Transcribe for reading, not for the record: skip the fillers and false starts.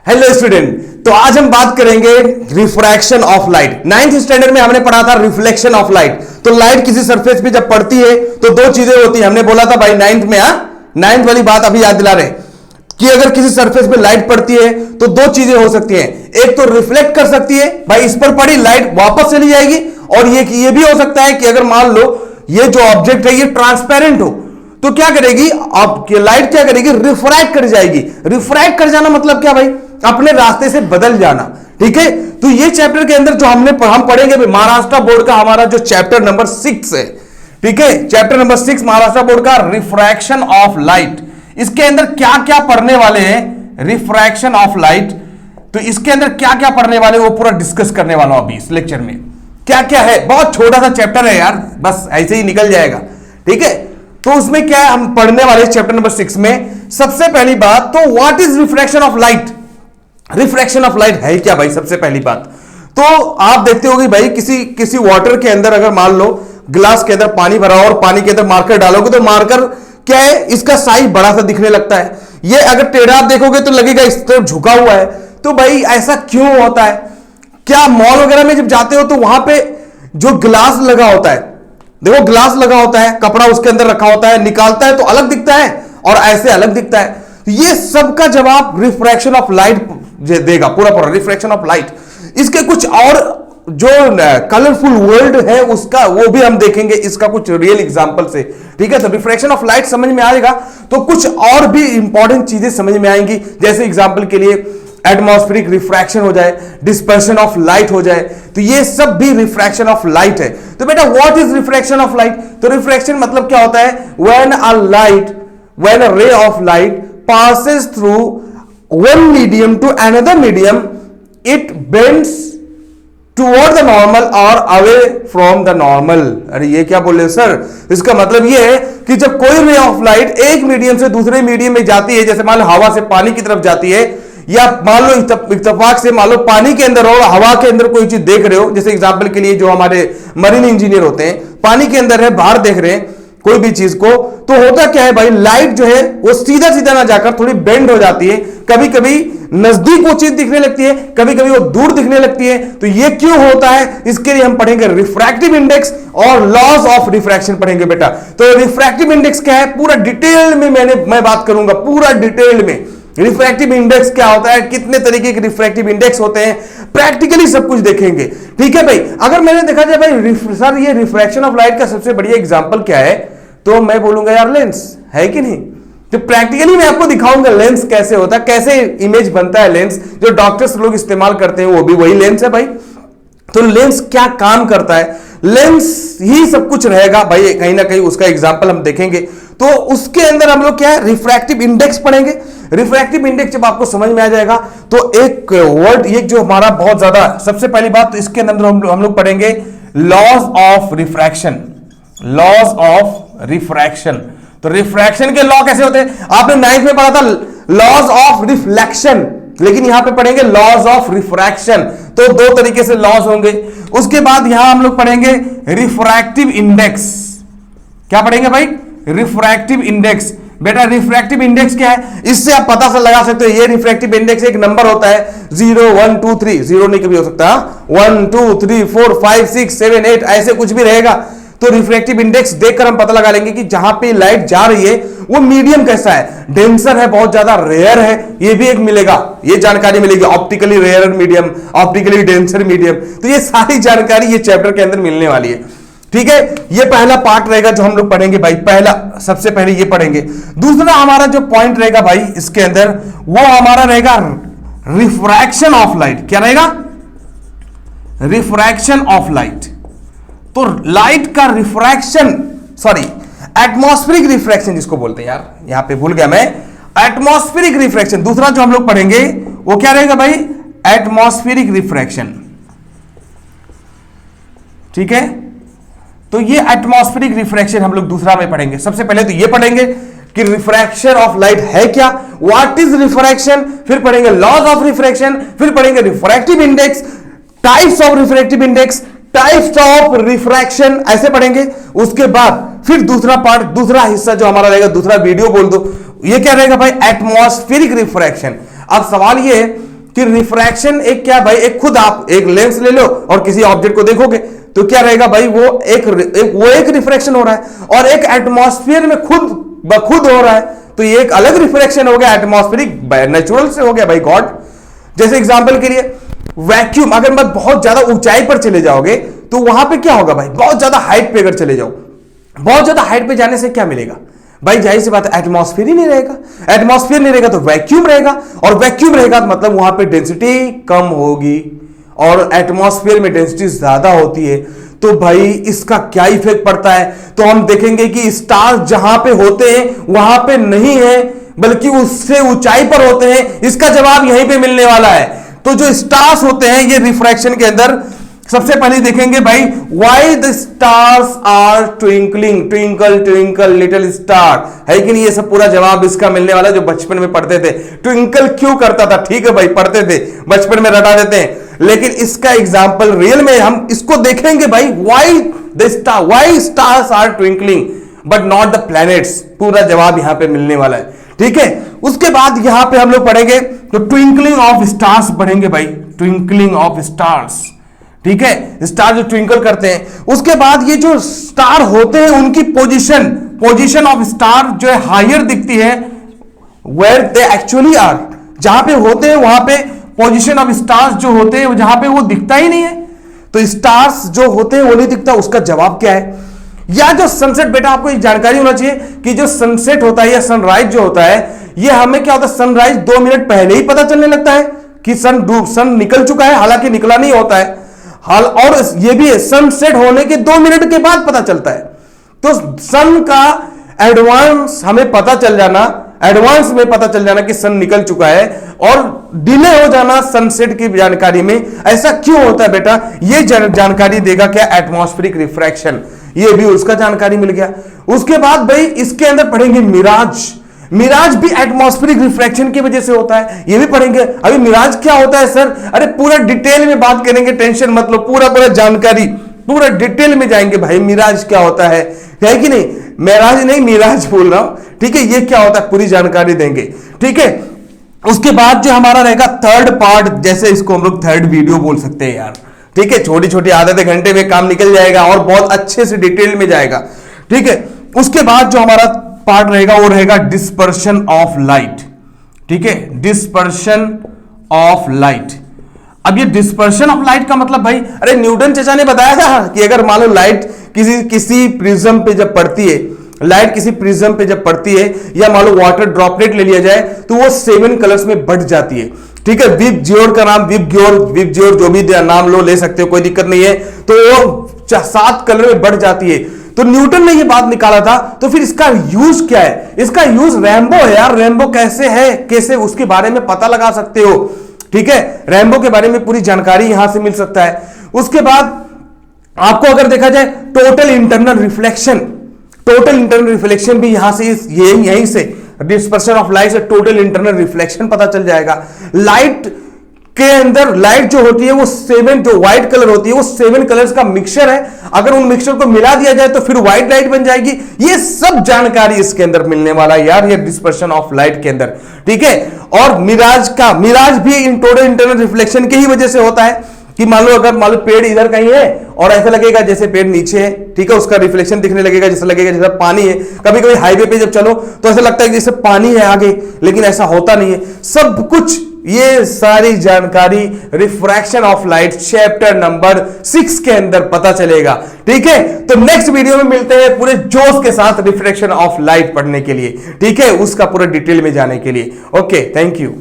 Hello student, तो आज हम बात करेंगे refraction of light. Ninth standard में हमने पढ़ा था रिफ्लेक्शन ऑफ लाइट। तो लाइट किसी सरफेस पे जब पड़ती है तो दो चीजें होती हैं। हमने बोला था भाई नाइन्थ में, नाइन्थ वाली बात अभी याद दिला रहे कि अगर किसी सरफेस पे लाइट पड़ती है तो दो चीजें हो सकती हैं। एक तो रिफ्लेक्ट कर सकती है, भाई इस पर पड़ी लाइट वापस चली जाएगी, और ये भी हो सकता है कि अगर मान लो ये जो ऑब्जेक्ट है ये ट्रांसपेरेंट हो तो क्या करेगी, अब लाइट क्या करेगी, रिफ्रैक्ट कर जाएगी। रिफ्रैक्ट कर जाना मतलब क्या भाई, अपने रास्ते से बदल जाना। ठीक है, तो ये चैप्टर के अंदर जो हम पढ़ेंगे महाराष्ट्र बोर्ड का हमारा जो चैप्टर नंबर 6 है। ठीक है, चैप्टर नंबर 6 महाराष्ट्र बोर्ड का रिफ्रैक्शन ऑफ लाइट। इसके अंदर क्या क्या पढ़ने वाले हैं, रिफ्रैक्शन ऑफ लाइट, तो इसके अंदर क्या क्या पढ़ने वाले वो पूरा डिस्कस करने वाला हूं अभी इस लेक्चर में। क्या क्या है, बहुत छोटा सा चैप्टर है यार, बस ऐसे ही निकल जाएगा। ठीक है, तो उसमें क्या है, हम पढ़ने वाले चैप्टर नंबर 6 में सबसे पहली बात तो what is refraction of light. Refraction of light है क्या भाई, सबसे पहली बात तो आप देखते होगे भाई किसी वाटर के अंदर अगर मान लो ग्लास के अंदर पानी भरा हो और पानी के अंदर मार्कर डालोगे तो मार्कर क्या है, इसका साइज बड़ा सा दिखने लगता है। ये अगर टेढ़ा आप देखोगे तो लगेगा इस तरफ झुका हुआ है। तो भाई ऐसा क्यों होता है, क्या मॉल वगैरह में जब जाते हो तो वहां पे जो ग्लास लगा होता है, देखो ग्लास लगा होता है, कपड़ा उसके अंदर रखा होता है, निकालता है तो अलग दिखता है और ऐसे अलग दिखता है। ये सब का जवाब रिफ्रैक्शन ऑफ लाइट देगा, पूरा रिफ्रैक्शन ऑफ लाइट। इसके कुछ और जो कलरफुल वर्ल्ड है उसका वो भी हम देखेंगे, इसका कुछ रियल एग्जांपल से। ठीक है, तो रिफ्रैक्शन ऑफ लाइट समझ में आएगा तो कुछ और भी इंपॉर्टेंट चीजें समझ में आएंगी, जैसे एग्जांपल के लिए एटमॉस्फेरिक रिफ्रैक्शन हो जाए, डिस्पर्शन ऑफ लाइट हो जाए, तो ये सब भी रिफ्रैक्शन ऑफ लाइट है। तो बेटा what is refraction of light, तो रिफ्रैक्शन मतलब क्या होता है, when a ray of light passes through one medium to another medium, it bends toward the normal or away from the normal। अरे ये क्या बोले सर, इसका मतलब ये है कि जब कोई रे ऑफ लाइट एक मीडियम से दूसरे मीडियम में जाती है, जैसे मान लो हवा से पानी की तरफ जाती है, या मान लो इत्तेफाक से मान लो पानी के अंदर हो, हवा के अंदर कोई चीज देख रहे हो, जैसे एग्जांपल के लिए जो हमारे मरीन इंजीनियर होते हैं पानी के अंदर है, बाहर देख रहे हैं कोई भी चीज को, तो होता क्या है भाई, लाइट जो है वो सीधा सीधा ना जाकर थोड़ी बेंड हो जाती है। कभी कभी नजदीक वो चीज दिखने लगती है, कभी कभी वो दूर दिखने लगती है। तो ये क्यों होता है, इसके लिए हम पढ़ेंगे रिफ्रैक्टिव इंडेक्स और लॉज ऑफ रिफ्रैक्शन पढ़ेंगे बेटा। तो रिफ्रैक्टिव इंडेक्स क्या है, पूरा डिटेल में मैं बात करूंगा, पूरा डिटेल में रिफ्रैक्टिव इंडेक्स क्या होता है, कितने तरीके के रिफ्रैक्टिव इंडेक्स होते हैं, प्रैक्टिकली सब कुछ देखेंगे। ठीक है भाई, अगर मैंने देखा जाए भाई सर ये रिफ्रैक्शन ऑफ लाइट का सबसे बढ़िया एग्जांपल क्या है, तो मैं बोलूंगा यार लेंस है कि नहीं। तो प्रैक्टिकली मैं आपको दिखाऊंगा लेंस कैसे होता है, कैसे इमेज बनता है। लेंस जो डॉक्टर्स लोग इस्तेमाल करते हैं वो भी वही लेंस है भाई। तो लेंस क्या काम करता है, लेंस ही सब कुछ रहेगा भाई, कहीं ना कहीं उसका एग्जांपल हम देखेंगे। तो उसके अंदर हम लोग क्या है, रिफ्रैक्टिव इंडेक्स पढ़ेंगे। रिफ्रैक्टिव इंडेक्स जब आपको समझ में आ जाएगा तो एक वर्ड ये जो हमारा बहुत ज्यादा सबसे पहली बात, तो इसके अंदर हम लोग पढ़ेंगे laws of refraction. Laws of refraction, तो रिफ्रैक्शन के लॉ कैसे होते हैं, आपने 9th में पढ़ा था लॉज ऑफ रिफ्लेक्शन, लेकिन यहां पे पढ़ेंगे लॉज ऑफ रिफ्रैक्शन। तो दो तरीके से लॉज होंगे। उसके बाद यहां हम लोग पढ़ेंगे रिफ्रैक्टिव इंडेक्स। क्या पढ़ेंगे भाई, रिफ्रैक्टिव इंडेक्स। बेटा रिफ्रैक्टिव इंडेक्स क्या है, इससे आप पता लगा सकते हो, ये रिफ्रैक्टिव इंडेक्स एक नंबर होता है 0 1 2 3, 0 नहीं कभी हो सकता, 1 2 3 4 5 6 7 8 ऐसे कुछ भी रहेगा। तो रिफ्रैक्टिव इंडेक्स देखकर हम पता लगा लेंगे कि जहां पे लाइट जा रही है वो मीडियम कैसा है, डेंसर है, बहुत ज्यादा रेयर है, ये भी एक मिलेगा, ये जानकारी मिलेगी, optically rare medium, optically denser medium. तो ये सारी जानकारी ये चैप्टर के अंदर मिलने वाली है। ठीक है, ये पहला पार्ट रहेगा जो हम लोग पढ़ेंगे भाई, पहला सबसे पहले ये पढ़ेंगे। दूसरा हमारा जो पॉइंट रहेगा भाई इसके अंदर वो हमारा रहेगा रिफ्रैक्शन ऑफ लाइट। क्या रहेगा, रिफ्रैक्शन ऑफ लाइट। तो लाइट का रिफ्रैक्शन, सॉरी एटमॉस्फेरिक रिफ्रैक्शन जिसको बोलते हैं यार, यहां पे भूल गया मैं, एटमॉस्फेरिक रिफ्रैक्शन। दूसरा जो हम लोग पढ़ेंगे वो क्या रहेगा भाई, एटमॉस्फेरिक रिफ्रैक्शन। ठीक है, तो ये एटमॉस्फेरिक रिफ्रैक्शन हम लोग दूसरा में पढ़ेंगे। सबसे पहले तो ये पढ़ेंगे कि रिफ्रैक्शन ऑफ लाइट है क्या, व्हाट इज रिफ्रैक्शन, फिर पढ़ेंगे लॉज ऑफ रिफ्रैक्शन, फिर पढ़ेंगे refractive index, types of refractive index, types of refraction, ऐसे पढ़ेंगे। उसके बाद फिर दूसरा पार्ट, दूसरा हिस्सा जो हमारा रहेगा, दूसरा वीडियो बोल दो, ये क्या रहेगा भाई, एटमॉस्फेरिक रिफ्रैक्शन। अब सवाल ये है कि रिफ्रैक्शन एक क्या भाई, एक खुद आप एक लेंस ले लो और किसी ऑब्जेक्ट को देखोगे तो क्या रहेगा भाई, वो एक रिफ्रैक्शन हो रहा है, और एक एटमॉस्फेयर में खुद ब खुद हो रहा है, तो ये एक अलग रिफ्रैक्शन हो गया, एटमॉस्फेरिक नेचुरल से हो गया भाई गॉड। जैसे एग्जांपल के लिए वैक्यूम, अगर मैं बहुत ज्यादा ऊंचाई पर चले जाओगे तो वहां पे क्या होगा भाई, बहुत ज्यादा हाइट पे अगर चले जाओ, बहुत ज्यादा हाइट पे जाने से क्या मिलेगा भाई, जाहिर सी बात है एटमॉस्फेयर ही नहीं रहेगा, एटमॉस्फेयर नहीं रहेगा तो वैक्यूम रहेगा, और वैक्यूम रहेगा तो मतलब वहां पे डेंसिटी कम होगी, और एटमॉस्फेयर में डेंसिटी ज्यादा होती है, तो भाई इसका क्या इफेक्ट पड़ता है, तो हम देखेंगे कि स्टार्स जहां पे होते हैं वहां पे नहीं है, बल्कि उससे ऊंचाई पर होते हैं। इसका जवाब यहीं पे मिलने वाला है। तो जो स्टार्स होते हैं ये रिफ्रैक्शन के अंदर सबसे पहले देखेंगे भाई, why the stars are twinkling, twinkle twinkle little star, है कि नहीं, ये सब पूरा जवाब इसका मिलने वाला जो बचपन में पढ़ते थे। ट्विंकल क्यों करता था, ठीक है भाई पढ़ते थे, बचपन में रटा देते हैं, लेकिन इसका एग्जाम्पल रियल में हम इसको देखेंगे भाई, why stars are twinkling but not the planets, पूरा जवाब यहां पे मिलने वाला है, ठीक है। उसके बाद यहां पे हम लोग पढ़ेंगे तो ट्विंकलिंग ऑफ स्टार्स पढ़ेंगे भाई, ट्विंकलिंग ऑफ स्टार्स, ठीक है, स्टार जो ट्विंकल करते हैं। उसके बाद ये जो स्टार होते हैं उनकी पोजीशन ऑफ स्टार जो है हायर दिखती है, वेयर दे एक्चुअली आर, जहां पे होते हैं वहां पे पोजीशन ऑफ स्टार्स जो होते हैं जहां पे वो दिखता ही नहीं है, तो स्टार्स जो होते हैं वो नहीं दिखता। उसका जवाब क्या है, या जो सनसेट, बेटा आपको एक जानकारी होना चाहिए कि जो सनसेट होता है या सनराइज जो होता है, ये हमें क्या होता है, सनराइज 2 मिनट पहले ही पता चलने लगता है कि सन निकल चुका है, हालांकि निकला नहीं होता है, और ये भी है सनसेट होने के 2 मिनट के बाद पता चलता है। तो सन का एडवांस हमें पता चल जाना, एडवांस में पता चल जाना कि सन निकल चुका है, और डिले हो जाना सनसेट की जानकारी में, ऐसा क्यों होता है बेटा, ये जानकारी देगा क्या, एटमॉस्फेरिक रिफ्रैक्शन, ये भी उसका जानकारी मिल गया। उसके बाद भाई इसके अंदर पढ़ेंगे मिराज, मिराज भी एटमॉस्फेरिक रिफ्रैक्शन की वजह से होता है, ये भी पढ़ेंगे। अभी मिराज क्या होता है सर, अरे पूरा डिटेल में बात करेंगे, टेंशन मत लो, पूरा जानकारी पूरा डिटेल में जाएंगे भाई, मिराज क्या होता है कि नहीं, मिराज नहीं मिराज बोल रहा हूं, ठीक है, ये क्या होता है पूरी जानकारी देंगे, ठीक है। उसके बाद जो हमारा रहेगा थर्ड पार्ट, जैसे इसको हम लोग थर्ड वीडियो बोल सकते हैं यार, ठीक है, छोटी छोटी आधे घंटे में काम निकल जाएगा और बहुत अच्छे से डिटेल में जाएगा, ठीक है। उसके बाद जो हमारा पार्ट रहेगा वो रहेगा डिस्पर्शन ऑफ लाइट, ठीक है, डिस्पर्शन ऑफ लाइट। अब ये डिस्पर्शन ऑफ लाइट का मतलब भाई, अरे न्यूटन चाचा ने बताया था कि अगर मान लो लाइट किसी प्रिज्म पे जब पड़ती है, लाइट किसी प्रिज्म पे जब पड़ती है, या मान लो वाटर ड्रॉपलेट ले लिया जाए तो वो 7 कलर्स में बढ़ जाती है, ठीक है। विब जियोर का नाम, विब जियोर जो भी नाम लो ले सकते हो, कोई दिक्कत नहीं है, तो वो 7 कलर में बढ़ जाती है। तो न्यूटन ने ये बात निकाला था, तो फिर इसका यूज क्या है, इसका यूज रेनबो है यार, रेनबो कैसे है, कैसे उसके बारे में पता लगा सकते हो, ठीक है, रेनबो के बारे में पूरी जानकारी यहां से मिल सकता है। उसके बाद आपको अगर देखा जाए टोटल इंटरनल रिफ्लेक्शन भी यहां से यहीं से डिस्पर्शन ऑफ लाइट से टोटल इंटरनल रिफ्लेक्शन पता चल जाएगा। लाइट के अंदर लाइट जो होती है वो 7 जो व्हाइट कलर होती है वो 7 कलर्स का मिक्सचर है, अगर उन मिक्सचर को मिला दिया जाए तो फिर व्हाइट लाइट बन जाएगी। ये सब जानकारी इसके अंदर मिलने वाला है यार, ये डिस्पर्शन ऑफ लाइट के अंदर, ठीक है। और मिराज भी इन टोटल इंटरनल रिफ्लेक्शन की ही वजह से होता है कि मान लो पेड़ इधर कहीं है और ऐसा लगेगा जैसे पेड़ नीचे है, ठीक है, उसका रिफ्लेक्शन दिखने लगेगा, जैसे लगेगा जैसे पानी है। कभी कभी हाईवे पे जब चलो तो ऐसा लगता है कि जैसे पानी है आगे, लेकिन ऐसा होता नहीं है। सब कुछ ये सारी जानकारी refraction of light chapter number 6 के अंदर पता चलेगा, ठीक है। तो नेक्स्ट वीडियो में मिलते हैं पूरे जोश के साथ रिफ्रैक्शन ऑफ लाइट पढ़ने के लिए, ठीक है, उसका पूरा डिटेल में जाने के लिए। Okay, thank you.